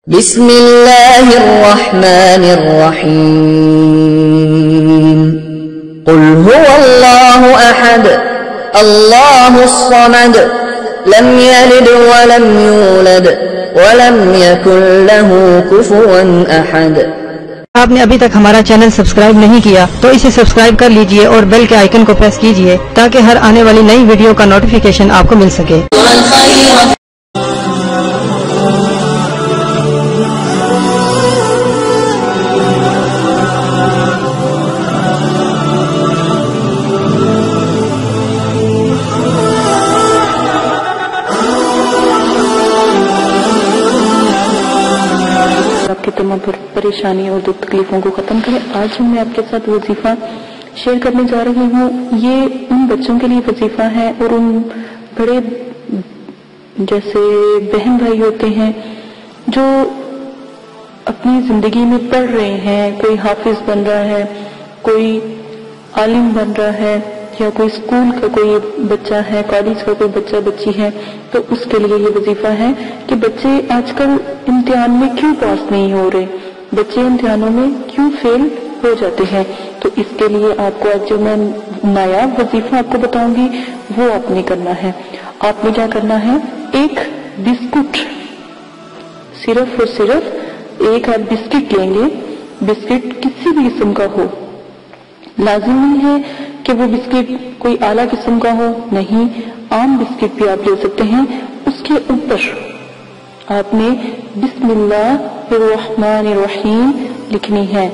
بسم اللہ الرحمن الرحیم قل هو اللہ احد اللہ الصمد لم یلد ولم یولد ولم یکن له کفوا احد۔ آپ نے ابھی تک ہمارا چینل سبسکرائب نہیں کیا تو اسے سبسکرائب کر لیجئے اور بیل کے آئیکن کو پریس کیجئے تاکہ ہر آنے والی نئی ویڈیو کا نوٹیفیکیشن آپ کو مل سکے۔ آپ کی تمام پریشانی اور دکھ تکلیفوں کو ختم کریں۔ آج میں آپ کے ساتھ وظیفہ شیئر کرنے جا رہی ہوں۔ یہ ان بچوں کے لیے وظیفہ ہے اور ان بڑے جیسے بہن بھائی ہوتے ہیں جو اپنی زندگی میں پڑھ رہے ہیں، کوئی حافظ بن رہا ہے، کوئی عالم بن رہا ہے، یا کوئی اسکول کا کوئی بچہ ہے، کالج کا کوئی بچہ بچی ہے، تو اس کے لیے یہ وظیفہ ہے کہ بچے آج کل امتحان میں کیوں پاس نہیں ہو رہے، بچے امتحانوں میں کیوں فیل ہو جاتے ہیں۔ تو اس کے لیے آپ کو آج جو میں نایاب وظیفہ آپ کو بتاؤں گی وہ آپ نے کرنا ہے۔ آپ نے کیا کرنا ہے، ایک بسکٹ، صرف اور صرف ایک آپ بسکٹ لیں گے۔ بسکٹ کسی بھی قسم کا ہو، لازم نہیں ہے کہ وہ بسکٹ کوئی اعلیٰ قسم کا ہو، نہیں، عام بسکٹ بھی آپ لے سکتے ہیں۔ اس کے اوپر آپ نے بسم اللہ الرحمن الرحیم لکھنی ہے۔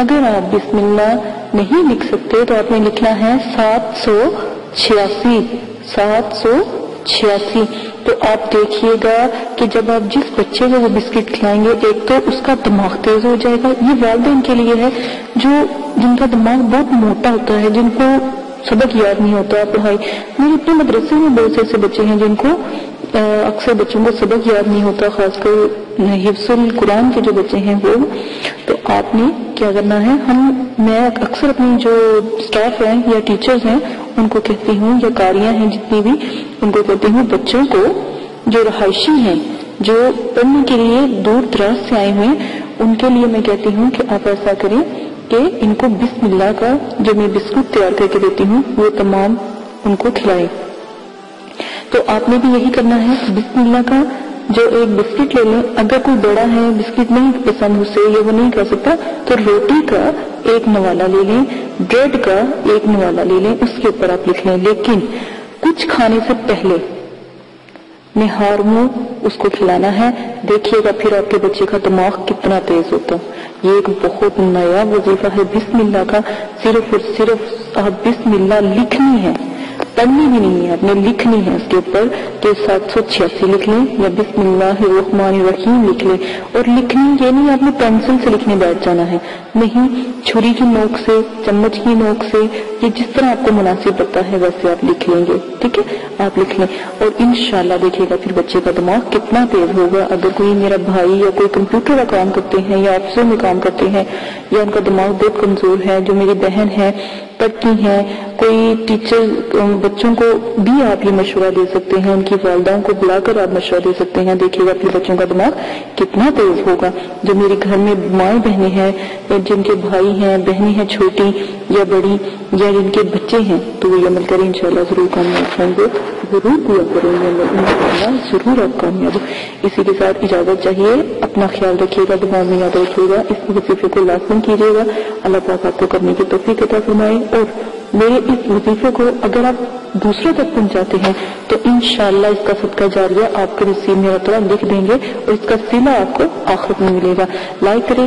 اگر آپ بسم اللہ نہیں لکھ سکتے تو آپ نے لکھنا ہے 786۔ تو آپ دیکھیے گا کہ جب آپ جس بچے کو وہ بسکٹ کھلائیں گے، ایک تو اس کا دماغ تیز ہو جائے گا۔ یہ والدین کے لیے ہے جن کا دماغ بہت موٹا ہوتا ہے، جن کو سبق یاد نہیں ہوتا پڑھائی۔ میرے اپنے مدرسے میں بہت سے ایسے بچے ہیں جن کو اکثر بچوں کو سبق یاد نہیں ہوتا، خاص کر حفظ القرآن کے جو بچے ہیں وہ۔ تو آپ نے کیا کرنا ہے، میں اکثر اپنی جو سٹاف ہیں یا ٹیچرز ہیں ان کو کہتی ہوں، یا قاریاں ہیں جتنی بھی، ان کو کہتی ہوں بچوں کو جو رہائشی ہیں، جو پڑھنے کے لیے دور دراز سے آئے ہوئے ہیں، ان کے لیے میں کہتی ہوں کہ آپ ایسا کریں کہ ان کو بسم اللہ کا جو میں بسکٹ تیار کر کے دیتی ہوں وہ تمام ان کو کھلائیں۔ تو آپ نے بھی یہی کرنا ہے، بسم اللہ کا جو ایک بسکٹ لے لیں۔ اگر کوئی بڑا ہے، بسکٹ نہیں پسند اسے یا وہ نہیں کھا سکتا، تو روٹی کا ایک نوالا لے لیں، بریڈ کا ایک نوالا لے لیں، اس کے اوپر آپ لکھ لیں۔ لیکن کچھ کھانے سے پہلے نہار منہ اس کو کھلانا ہے۔ دیکھیے گا پھر آپ کے بچے کا دماغ کتنا تیز ہوتا۔ یہ ایک بہت نیا وظیفہ ہے بسم اللہ کا۔ صرف اور صرف آپ بسم اللہ لکھنی ہے، پڑھنی بھی نہیں ہے، آپ نے لکھنی ہے اس کے اوپر کہ 786 لکھ لیں یا بسم اللہ الرحمن الرحیم لکھ لیں۔ اور لکھنی یہ نہیں آپ نے پینسل سے لکھنے بیٹھ جانا ہے، نہیں، چھری کی نوک سے، چمچ کی نوک سے، یہ جس طرح آپ کو مناسب پڑتا ہے ویسے آپ لکھ لیں گے، ٹھیک ہے؟ آپ لکھ لیں اور انشاءاللہ دیکھیے گا پھر بچے کا دماغ کتنا تیز ہوگا۔ اگر کوئی میرا بھائی یا کوئی کمپیوٹر کا کام کرتے ہیں یا آفسوں میں کام کرتے ہیں یا ان کا دماغ بہت کمزور ہے، جو میری بہن ہے پڑھتی ہیں، کوئی ٹیچر بچوں کو بھی آپ یہ مشورہ دے سکتے ہیں، ان کی والداؤں کو بلا کر آپ مشورہ دے سکتے ہیں۔ دیکھیے گا پھر بچوں کا دماغ کتنا تیز ہوگا۔ جو میرے گھر میں مائیں بہنیں ہیں، جن کے بھائی ہیں، بہنیں ہیں چھوٹی یا بڑی، یا جن کے بچے ہیں، تو وہ عمل کریں، انشاءاللہ ضرور کامیاب ہوں گے، ضرور پورا کریں گے، ضرور آپ کامیاب ہو۔ اسی کے ساتھ اجازت چاہیے، اپنا خیال رکھیے گا، دماغ میں یاد رکھیے گا، اس وظیفے کو لازم کیجیے گا۔ اللہ پاک آپ کو کرنے کی توفیق عطا فرمائے۔ اور میرے اس وظیفے کو اگر آپ دوسروں تک پہنچاتے ہیں تو انشاءاللہ اس کا صدقہ جاریہ آپ کے نصیب میں اللہ تعالیٰ لکھ دیں گے اور اس کا صلہ آپ کو آخرت میں ملے گا۔ لائک کریں،